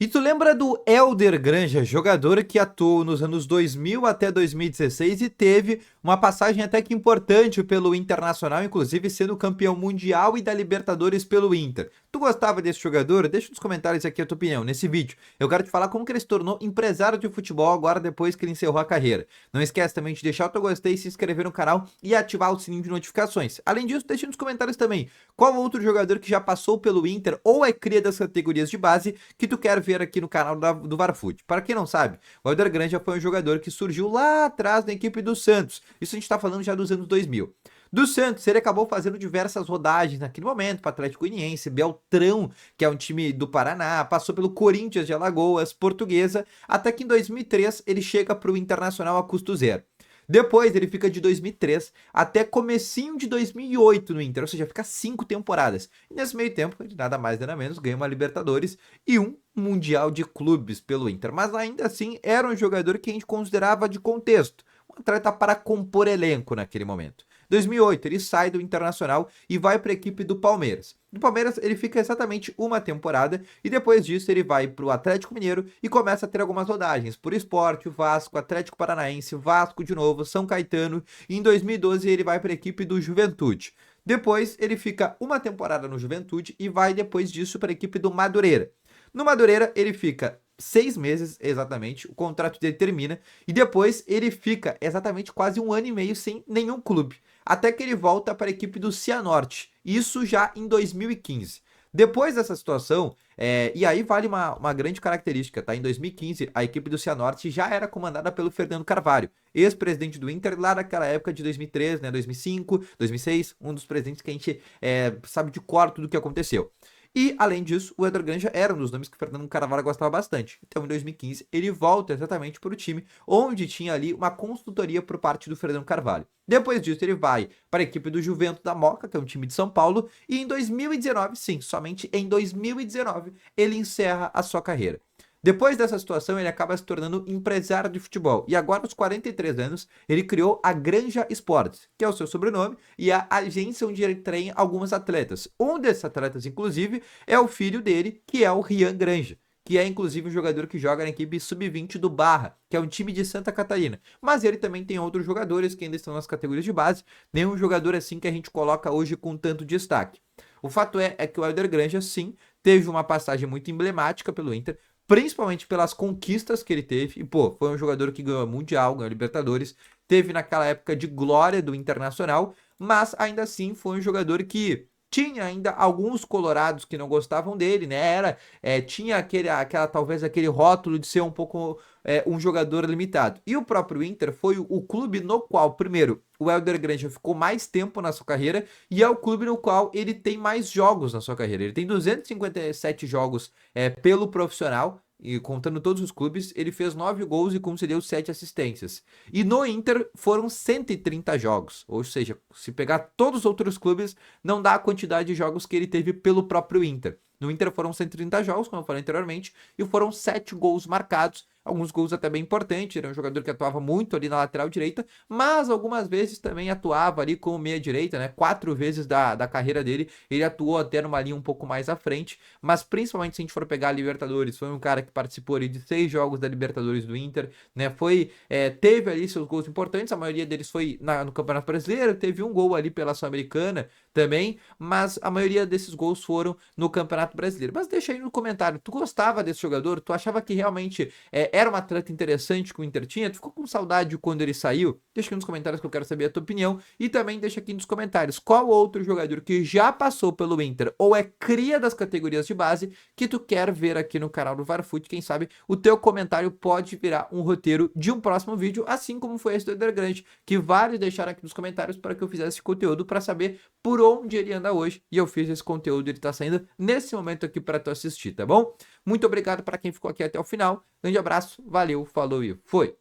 E tu lembra do Hélder Granja, jogador que atuou nos anos 2000 até 2016 e teve uma passagem até que importante pelo Internacional, inclusive sendo campeão mundial e da Libertadores pelo Inter. Tu gostava desse jogador? Deixa nos comentários aqui a tua opinião nesse vídeo. Eu quero te falar como que ele se tornou empresário de futebol agora depois que ele encerrou a carreira. Não esquece também de deixar o teu gostei, se inscrever no canal e ativar o sininho de notificações. Além disso, deixa nos comentários também qual outro jogador que já passou pelo Inter ou é cria das categorias de base que tu quer ver aqui no canal do Varfoot. Para quem não sabe, o Hélder Granja foi um jogador que surgiu lá atrás da equipe do Santos. Isso a gente está falando já dos anos 2000. Do Santos, ele acabou fazendo diversas rodagens naquele momento para Atlético Goianiense, Beltrão, que é um time do Paraná, passou pelo Corinthians de Alagoas, Portuguesa, até que em 2003 ele chega para o Internacional a custo zero. Depois ele fica de 2003 até comecinho de 2008 no Inter, ou seja, fica 5 temporadas. E nesse meio tempo, ele nada mais nada menos ganha uma Libertadores e um Mundial de Clubes pelo Inter. Mas ainda assim era um jogador que a gente considerava de contexto, um atleta para compor elenco naquele momento. 2008 ele sai do Internacional e vai para a equipe do Palmeiras. No Palmeiras ele fica exatamente uma temporada e depois disso ele vai para o Atlético Mineiro e começa a ter algumas rodagens por Sport, Vasco, Atlético Paranaense, Vasco de novo, São Caetano e em 2012 ele vai para a equipe do Juventude. Depois ele fica uma temporada no Juventude e vai depois disso para a equipe do Madureira. No Madureira ele fica 6 meses exatamente, o contrato dele termina e depois ele fica exatamente quase um ano e meio sem nenhum clube, até que ele volta para a equipe do Cianorte, isso já em 2015. Depois dessa situação, e aí vale uma grande característica, tá? Em 2015, a equipe do Cianorte já era comandada pelo Fernando Carvalho, ex-presidente do Inter, lá naquela época de 2003, né? 2005, 2006, um dos presidentes que a gente sabe de cor tudo o que aconteceu. E, além disso, o Hélder Granja era um dos nomes que o Fernando Carvalho gostava bastante. Então, em 2015, ele volta exatamente para o time, onde tinha ali uma consultoria por parte do Fernando Carvalho. Depois disso, ele vai para a equipe do Juventus da Moca, que é um time de São Paulo, e em 2019, sim, somente em 2019, ele encerra a sua carreira. Depois dessa situação, ele acaba se tornando empresário de futebol. E agora, aos 43 anos, ele criou a Granja Esportes, que é o seu sobrenome, e a agência onde ele treina alguns atletas. Um desses atletas, inclusive, é o filho dele, que é o Rian Granja, que é inclusive um jogador que joga na equipe sub-20 do Barra, que é um time de Santa Catarina. Mas ele também tem outros jogadores que ainda estão nas categorias de base, nenhum jogador assim que a gente coloca hoje com tanto destaque. O fato é que o Hélder Granja, sim, teve uma passagem muito emblemática pelo Inter, principalmente pelas conquistas que ele teve. E, pô, foi um jogador que ganhou Mundial, ganhou Libertadores, teve naquela época de glória do Internacional, mas ainda assim foi um jogador que tinha ainda alguns colorados que não gostavam dele, né? Tinha talvez aquele rótulo de ser um pouco um jogador limitado. E o próprio Inter foi o clube no qual, primeiro, o Hélder Granja ficou mais tempo na sua carreira e é o clube no qual ele tem mais jogos na sua carreira. Ele tem 257 jogos pelo profissional, e contando todos os clubes, ele fez 9 gols e concedeu 7 assistências. E no Inter foram 130 jogos, ou seja, se pegar todos os outros clubes, não dá a quantidade de jogos que ele teve pelo próprio Inter. No Inter foram 130 jogos, como eu falei anteriormente, e foram 7 gols marcados, alguns gols até bem importantes. Era um jogador que atuava muito ali na lateral direita, mas algumas vezes também atuava ali como meia direita, né? 4 vezes da carreira dele, ele atuou até numa linha um pouco mais à frente, mas principalmente se a gente for pegar a Libertadores, foi um cara que participou ali de 6 jogos da Libertadores do Inter, né? Teve ali seus gols importantes, a maioria deles foi no Campeonato Brasileiro, teve um gol ali pela Sul-Americana também, mas a maioria desses gols foram no Campeonato Brasileiro. Mas deixa aí no comentário, tu gostava desse jogador? Tu achava que realmente era um atleta interessante que o Inter tinha? Tu ficou com saudade quando ele saiu? Deixa aqui nos comentários que eu quero saber a tua opinião. E também deixa aqui nos comentários qual outro jogador que já passou pelo Inter ou é cria das categorias de base que tu quer ver aqui no canal do Varfoot. Quem sabe o teu comentário pode virar um roteiro de um próximo vídeo, assim como foi esse do Hélder Granja, que vale deixar aqui nos comentários para que eu fizesse esse conteúdo para saber por onde ele anda hoje. E eu fiz esse conteúdo, ele tá saindo nesse momento aqui para tu assistir, tá bom? Muito obrigado para quem ficou aqui até o final. Grande abraço, valeu, falou e foi!